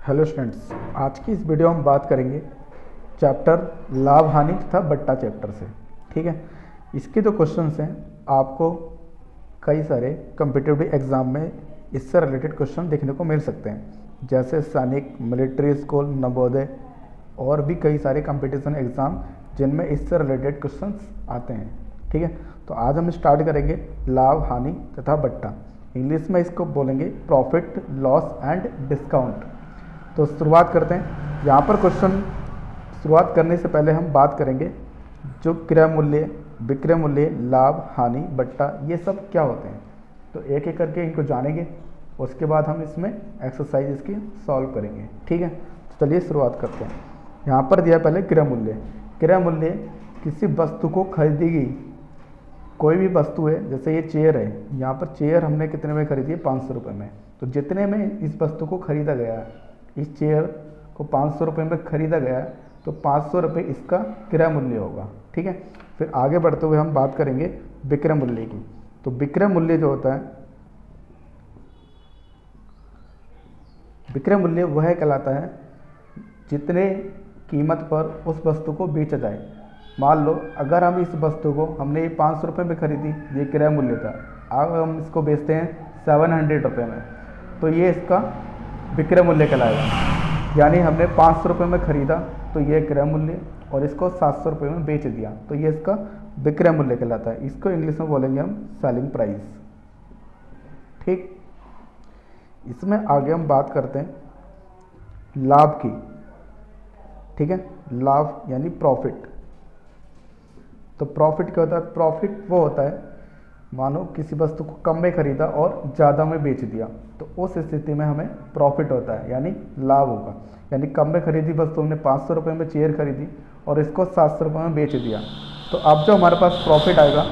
Hello students, आज की इस वीडियो में हम बात करेंगे चैप्टर लाभ हानि तथा बट्टा चैप्टर से। ठीक है, इसके जो क्वेश्चंस हैं आपको कई सारे कम्पिटिटिव एग्जाम में इससे रिलेटेड क्वेश्चन देखने को मिल सकते हैं, जैसे सैनिक, मिलिट्री स्कूल, नवोदय और भी कई सारे कंपटीशन एग्ज़ाम जिनमें इससे रिलेटेड क्वेश्चंस आते हैं। ठीक है, तो आज हम स्टार्ट करेंगे लाभ हानि तथा बट्टा। इंग्लिश में इसको बोलेंगे प्रॉफिट, लॉस एंड डिस्काउंट। तो शुरुआत करते हैं। यहाँ पर क्वेश्चन शुरुआत करने से पहले हम बात करेंगे जो क्रय मूल्य, विक्रय मूल्य, लाभ, हानि, बट्टा, ये सब क्या होते हैं। तो एक एक करके इनको जानेंगे, उसके बाद हम इसमें एक्सरसाइज इसकी सॉल्व करेंगे। ठीक है, तो चलिए शुरुआत करते हैं। यहाँ पर दिया पहले क्रय मूल्य। क्रय मूल्य किसी वस्तु को खरीदी गई कोई भी वस्तु है, जैसे ये चेयर है, यहाँ पर चेयर हमने कितने में खरीदी है, 500 रुपये में। तो जितने में इस वस्तु को खरीदा गया है, इस चेयर को 500 रुपये में खरीदा गया है, तो 500 रुपये इसका क्रय मूल्य होगा। ठीक है, फिर आगे बढ़ते हुए हम बात करेंगे विक्रय मूल्य की। तो विक्रय मूल्य जो होता है, विक्रय मूल्य वह कहलाता है जितने कीमत पर उस वस्तु को बेचा जाए। मान लो अगर हम इस वस्तु को हमने 500 रुपये में खरीदी, ये क्रय मूल्य था, अब हम इसको बेचते हैं 700 रुपये में, तो ये इसका विक्रय मूल्य कहलाएगा। यानी हमने 500 रुपये में खरीदा तो ये क्रय मूल्य, और इसको 700 रुपये में बेच दिया तो ये इसका विक्रय मूल्य कहलाता है। इसको इंग्लिश में बोलेंगे हम सेलिंग प्राइस। ठीक, इसमें आगे हम बात करते हैं लाभ की। ठीक है, लाभ यानी प्रॉफिट। तो प्रॉफिट क्या होता है? प्रॉफिट वो होता है, मानो किसी वस्तु को कम में खरीदा और ज़्यादा में बेच दिया, तो उस स्थिति में हमें प्रॉफिट होता है, यानी लाभ होगा। यानी कम में खरीदी वस्तु हमने 500 रुपये में चेयर खरीदी और इसको 700 रुपये में बेच दिया, तो अब जो हमारे पास प्रॉफिट आएगा,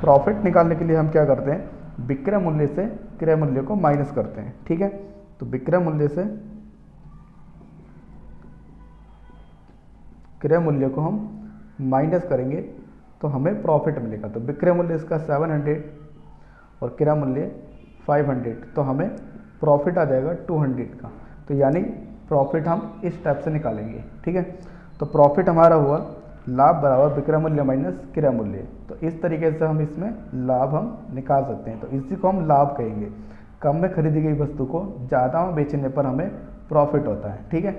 प्रॉफिट निकालने के लिए हम क्या करते हैं, विक्रय मूल्य से क्रय मूल्य को माइनस करते हैं। ठीक है, तो विक्रय मूल्य से क्रय मूल्य को हम माइनस करेंगे तो हमें प्रॉफिट मिलेगा। तो विक्रय मूल्य इसका 700 और क्रय मूल्य 500, तो हमें प्रॉफिट आ जाएगा 200 का। तो यानी प्रॉफिट हम इस टाइप से निकालेंगे। ठीक है, तो प्रॉफिट हमारा हुआ लाभ बराबर विक्रय मूल्य माइनस क्रय मूल्य। तो इस तरीके से हम इसमें लाभ हम निकाल सकते हैं। तो इसी को हम लाभ कहेंगे। कम में खरीदी गई वस्तु को ज़्यादा में बेचने पर हमें प्रॉफिट होता है। ठीक है,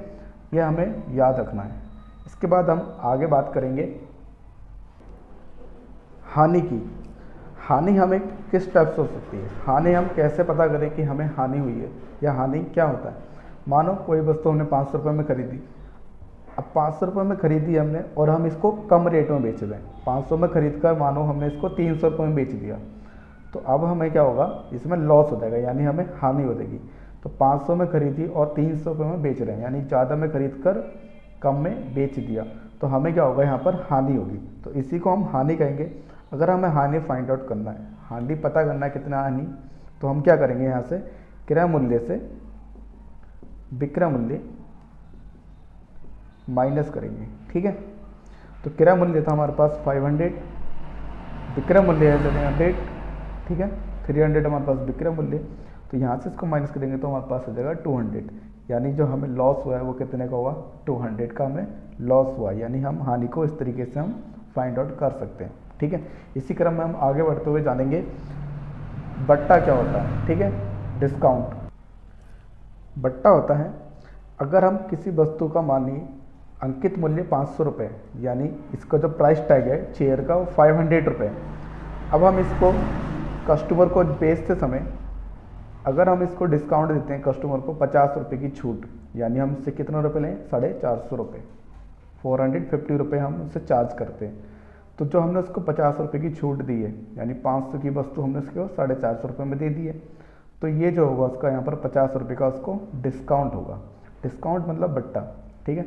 यह हमें याद रखना है। इसके बाद हम आगे बात करेंगे हानि की। हानि हमें किस टाइप से हो सकती है, हानि हम कैसे पता करें कि हमें हानि हुई है, या हानि क्या होता है। मानो कोई वस्तु हमने 500 रुपये में खरीदी, अब 500 रुपये में खरीदी हमने और हम इसको कम रेट में बेच रहे हैं। 500 में खरीद कर मानो हमने इसको 300 रुपये में बेच दिया, तो अब हमें क्या होगा, इसमें लॉस हो जाएगा, यानी हमें हानि हो जाएगी। तो 500 में खरीदी और 300 रुपये में बेच रहे हैं, यानी ज़्यादा में खरीद कर कम में बेच दिया, तो हमें क्या होगा, यहाँ पर हानि होगी। तो इसी को हम हानि कहेंगे। अगर हमें हानि फाइंड आउट करना है, हानि पता करना है कितना हानि, तो हम क्या करेंगे, यहाँ से क्रय मूल्य से विक्रय मूल्य माइनस करेंगे। ठीक है, तो क्रय मूल्य था हमारे पास 500, विक्रय मूल्य है 700। ठीक है, 300 हमारे पास विक्रय मूल्य, तो यहाँ से इसको माइनस करेंगे तो हमारे पास हो जाएगा 200। यानी जो हमें लॉस हुआ है वो कितने का हुआ, 200 का हमें लॉस हुआ। यानी हम हानि को इस तरीके से हम फाइंड आउट कर सकते हैं। ठीक है, इसी क्रम में हम आगे बढ़ते हुए जानेंगे बट्टा क्या होता है। ठीक है, डिस्काउंट। बट्टा होता है अगर हम किसी वस्तु का मानिए अंकित मूल्य 500 रुपये, यानी इसका जो प्राइस टैग है चेयर का वो 500 रुपये। अब हम इसको कस्टमर को बेचते समय अगर हम इसको डिस्काउंट देते हैं कस्टमर को 50 रुपये की छूट, यानी हम इससे कितने रुपये लें, 450 रुपये, 450 रुपये हम उससे चार्ज करते हैं। तो जो हमने उसको 50 रुपये की छूट दी है, यानी 500 की वस्तु हमने उसको 450 रुपये में दे दी है, तो ये जो होगा उसका यहाँ पर 50 रुपये का उसको डिस्काउंट होगा। डिस्काउंट मतलब बट्टा। ठीक है,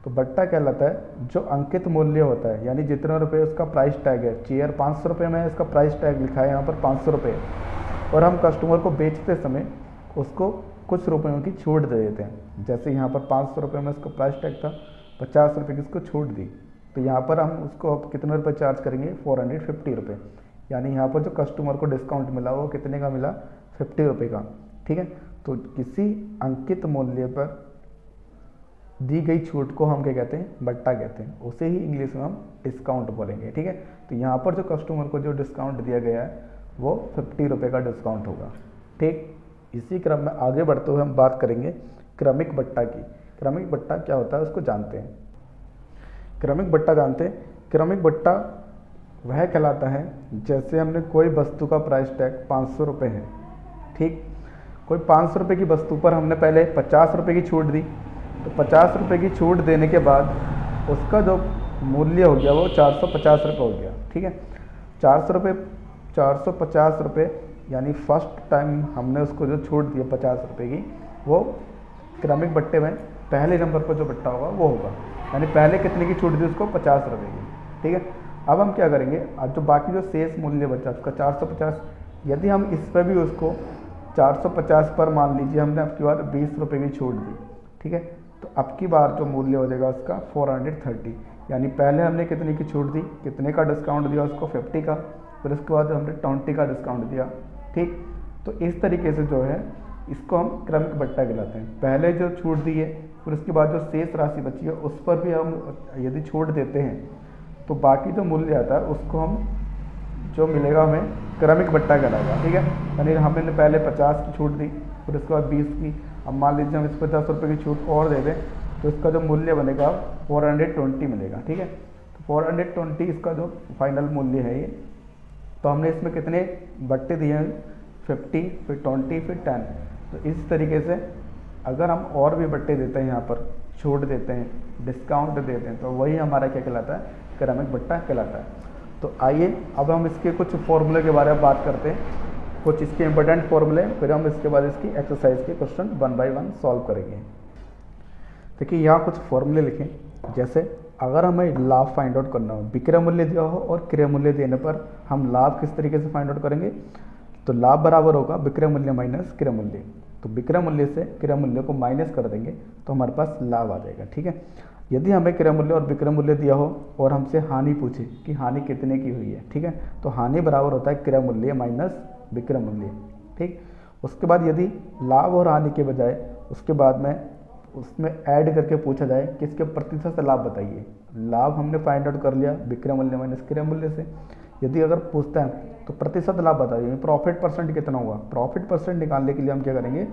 तो बट्टा कहलाता है जो अंकित मूल्य होता है, यानी जितने रुपये उसका प्राइस टैग है। चेयर 500 रुपये में, इसका प्राइस टैग लिखा है यहाँ पर 500 रुपये, और हम कस्टमर को बेचते समय उसको कुछ रुपयों की छूट दे देते हैं। जैसे यहाँ पर 500 रुपये में उसका प्राइस टैग था, 50 रुपये की उसको छूट दी, तो यहाँ पर हम उसको कितने रुपये चार्ज करेंगे, 450 रुपये। यानी यहाँ पर जो कस्टमर को डिस्काउंट मिला वो कितने का मिला, 50 रुपये का। ठीक है, तो किसी अंकित मूल्य पर दी गई छूट को हम क्या कहते हैं, बट्टा कहते हैं, उसे ही इंग्लिश में हम डिस्काउंट बोलेंगे। ठीक है, तो यहाँ पर जो कस्टमर को जो डिस्काउंट दिया गया है वो 50 रुपये का डिस्काउंट होगा। ठीक, इसी क्रम में आगे बढ़ते हुए हम बात करेंगे क्रमिक बट्टा की। क्रमिक बट्टा क्या होता है उसको जानते हैं। क्रमिक बट्टा जानते हैं, क्रमिक बट्टा वह कहलाता है जैसे हमने कोई वस्तु का प्राइस टैग 500 रुपये है। ठीक, कोई 500 रुपये की वस्तु पर हमने पहले 50 रुपये की छूट दी, तो 50 रुपये की छूट देने के बाद उसका जो मूल्य हो गया वो 450 रुपये हो गया। ठीक है, 450 रुपये यानी फर्स्ट टाइम हमने उसको जो छूट दी 50 रुपये की, वो क्रमिक बट्टे में पहले नंबर पर जो बट्टा होगा वो होगा, यानी पहले कितने की छूट दी उसको 50 रुपये की। ठीक है, अब हम क्या करेंगे, आज जो बाकी जो शेष मूल्य बचा उसका 450, यदि हम इस पर भी उसको 450 पर मान लीजिए हमने अब की बार 20 रुपये की छूट दी। ठीक है, तो अब की बार जो मूल्य हो जाएगा उसका 430, यानी पहले हमने कितने की छूट दी, कितने का डिस्काउंट दिया उसको 50 का, फिर उसके बाद हमने 20 का डिस्काउंट दिया। ठीक, तो इस तरीके से जो है इसको हम क्रमिक बट्टा कहलाते हैं। पहले जो छूट दी है फिर उसके बाद जो शेष राशि बची है उस पर भी हम यदि छूट देते हैं तो बाकी जो मूल्य आता है उसको हम जो मिलेगा हमें क्रमिक बट्टा कहलाएगा। ठीक है, यानी हमने पहले 50 की छूट दी, फिर उसके बाद 20 की, अब मान लीजिए हम इस पर 10 रुपये की छूट और दे दें तो इसका जो मूल्य बनेगा 420 मिलेगा। ठीक है, तो 420 इसका जो फाइनल मूल्य है ये। तो हमने इसमें कितने बट्टे दिए हैं, 50, फिर 20, फिर 10। तो इस तरीके से अगर हम और भी बट्टे देते हैं, यहाँ पर छूट देते हैं, डिस्काउंट देते हैं, तो वही हमारा क्या कहलाता है, क्रमिक बट्टा कहलाता है। तो आइए अब हम इसके कुछ फॉर्मूले के बारे में बात करते हैं, कुछ इसके इंपॉर्टेंट फॉर्मूले, फिर हम इसके बाद इसकी एक्सरसाइज के क्वेश्चन 1 बाय 1 सॉल्व करेंगे। देखिए यहाँ कुछ फॉर्मूले लिखें, जैसे अगर हमें लाभ फाइंड आउट करना हो, विक्रय मूल्य दिया हो और क्रय मूल्य देने पर हम लाभ किस तरीके से फाइंड आउट करेंगे, तो लाभ बराबर होगा विक्रय मूल्य माइनस क्रय मूल्य। तो विक्रय मूल्य से क्रय मूल्य को माइनस कर देंगे तो हमारे पास लाभ आ जाएगा। ठीक है, यदि हमें क्रय मूल्य और विक्रय मूल्य दिया हो और हमसे हानि पूछे कि हानि कितने की हुई है, ठीक है, तो हानि बराबर होता है क्रय मूल्य माइनस विक्रय मूल्य। ठीक, उसके बाद यदि लाभ और हानि के बजाय उसके बाद में उसमें ऐड करके पूछा जाए कि इसके प्रतिशत लाभ बताइए, लाभ हमने फाइंड आउट कर लिया विक्रय मूल्य माइनस क्रय मूल्य से, यदि अगर पूछता है तो प्रतिशत लाभ बताइए, प्रॉफिट परसेंट कितना हुआ, प्रॉफिट परसेंट निकालने के लिए हम क्या करेंगे,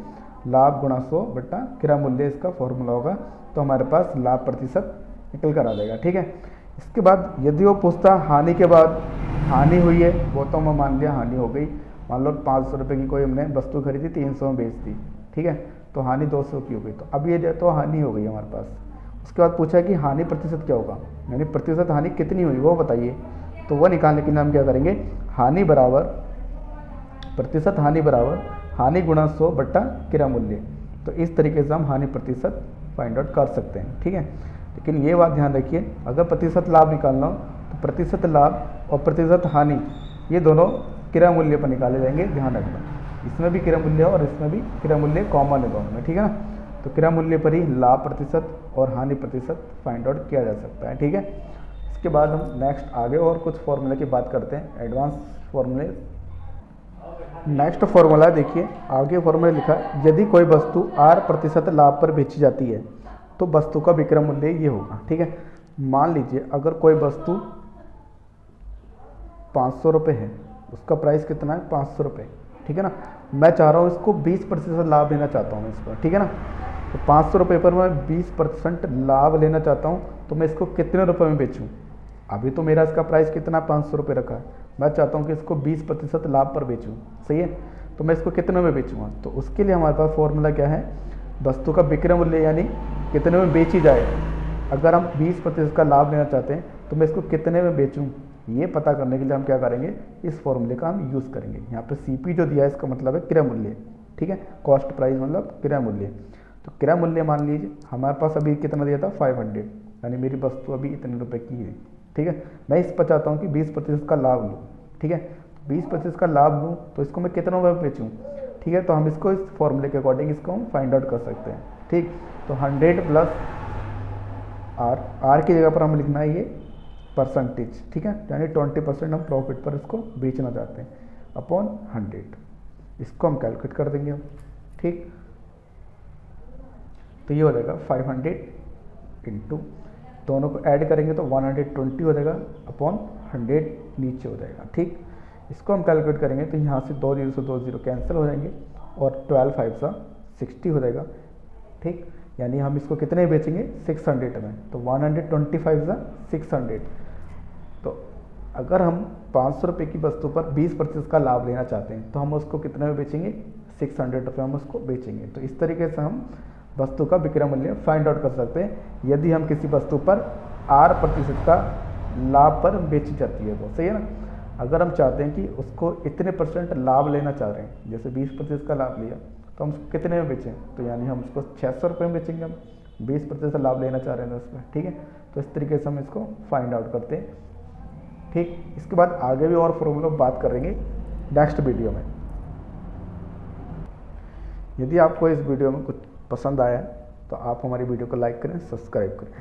लाभ गुणा 100 बट्टा क्रय मूल्य इसका फॉर्मूला होगा, तो हमारे पास लाभ प्रतिशत निकल कर आ जाएगा। ठीक है, इसके बाद यदि वो पूछता हानि के बाद, हानि हुई है वो तो मैं मान लिया हानि हो गई, मान लो 500 रुपये की कोई हमने वस्तु खरीदी 300 में बेच दी। ठीक है, तो हानि 200 की हो गई, तो अब ये तो हानि हो गई हमारे पास। उसके बाद पूछा कि हानि प्रतिशत क्या होगा, यानी प्रतिशत हानि कितनी हुई वो बताइए, तो वो निकालने के लिए हम क्या करेंगे, हानि बराबर प्रतिशत हानि बराबर हानि गुणा 100 बट्टा क्रय मूल्य। तो इस तरीके से हम हानि प्रतिशत फाइंड आउट कर सकते हैं। ठीक है, लेकिन ये बात ध्यान रखिए, अगर प्रतिशत लाभ निकालना हो तो प्रतिशत लाभ और प्रतिशत हानि ये दोनों क्रय मूल्य पर निकाले जाएंगे, ध्यान रखना, इसमें भी क्रय मूल्य और इसमें भी क्रय मूल्य कॉमन है दोनों में। ठीक है ना, तो क्रय मूल्य पर ही लाभ प्रतिशत और हानि प्रतिशत फाइंड आउट किया जा सकता है। ठीक है, इसके बाद हम नेक्स्ट आगे और कुछ फॉर्मूले की बात करते हैं, एडवांस फॉर्मूले। नेक्स्ट फॉर्मूला देखिए, आगे फॉर्मूला लिखा है, यदि कोई वस्तु 8% लाभ पर बेची जाती है तो वस्तु का विक्रय मूल्य ये होगा। ठीक है, मान लीजिए अगर कोई वस्तु 500 रुपये है, उसका प्राइस कितना है 500 रुपये। ठीक है ना, मैं चाह रहा हूँ इसको 20% लाभ लेना चाहता हूँ इस पर। ठीक है ना, तो 500 रुपये पर मैं 20% लाभ लेना चाहता हूँ, तो मैं इसको कितने रुपए में बेचूँ, अभी तो मेरा इसका प्राइस कितना 500 रुपये रखा है, मैं चाहता हूँ कि इसको 20% लाभ पर बेचूँ। सही है, तो मैं इसको कितने में बेचूँगा, तो उसके लिए हमारे पास फॉर्मूला क्या है, वस्तु का विक्रय मूल्य यानी कितने में बेची जाए, अगर हम 20% का लाभ लेना चाहते हैं तो मैं इसको कितने में बेचूँ, ये पता करने के लिए हम क्या करेंगे, इस फॉर्मूले का हम यूज़ करेंगे। यहाँ पे CP जो दिया है इसका मतलब है क्रय मूल्य। ठीक है, कॉस्ट प्राइस मतलब क्रय मूल्य। तो क्रय मूल्य मान लीजिए हमारे पास अभी कितना दिया था 500, यानी मेरी वस्तु अभी इतने रुपए की है। ठीक है, मैं इस पर चाहता हूँ कि 20% का लाभ लूँ। ठीक है, 20% का लाभ लूँ तो इसको मैं कितनों में बेचूँ। ठीक है, तो हम इसको इस फॉर्मूले के अकॉर्डिंग इसको हम फाइंड आउट कर सकते हैं। ठीक, तो 100 प्लस R की जगह पर हम लिखना है ये परसेंटेज। ठीक है, यानी 20% हम प्रॉफिट पर इसको बेचना चाहते हैं अपॉन 100, इसको हम कैलकुलेट कर देंगे हम। ठीक, तो ये हो जाएगा 500 इंटू दोनों को ऐड करेंगे तो 120 हो जाएगा अपॉन 100 नीचे हो जाएगा। ठीक, इसको हम कैलकुलेट करेंगे तो यहाँ से 2 0 से 2 0 कैंसिल हो जाएंगे और 12 5 सा 60 हो जाएगा। ठीक, यानी हम इसको कितने बेचेंगे 600 में, तो 125 सा 600। तो अगर हम 500 रुपये की वस्तु पर 20% का लाभ लेना चाहते हैं तो हम उसको कितने में बेचेंगे 600 रुपये हम उसको बेचेंगे। तो इस तरीके से हम वस्तु का विक्रय मूल्य फाइंड आउट कर सकते हैं यदि हम किसी वस्तु पर 8% का लाभ पर बेची जाती है, वो सही है ना। अगर हम चाहते हैं कि उसको इतने % लाभ लेना चाह रहे हैं, जैसे 20% का लाभ लिया तो हम उसको कितने में बेचें, तो यानी हम उसको 600 रुपये में बेचेंगे। हम 20% लाभ लेना चाह रहे हैं उसमें, ठीक है। तो इस तरीके से हम इसको फाइंड आउट करते हैं। ठीक, इसके बाद आगे भी और फॉर्मूला बात करेंगे नेक्स्ट वीडियो में। यदि आपको इस वीडियो में कुछ पसंद आया तो आप हमारी वीडियो को लाइक करें, सब्सक्राइब करें।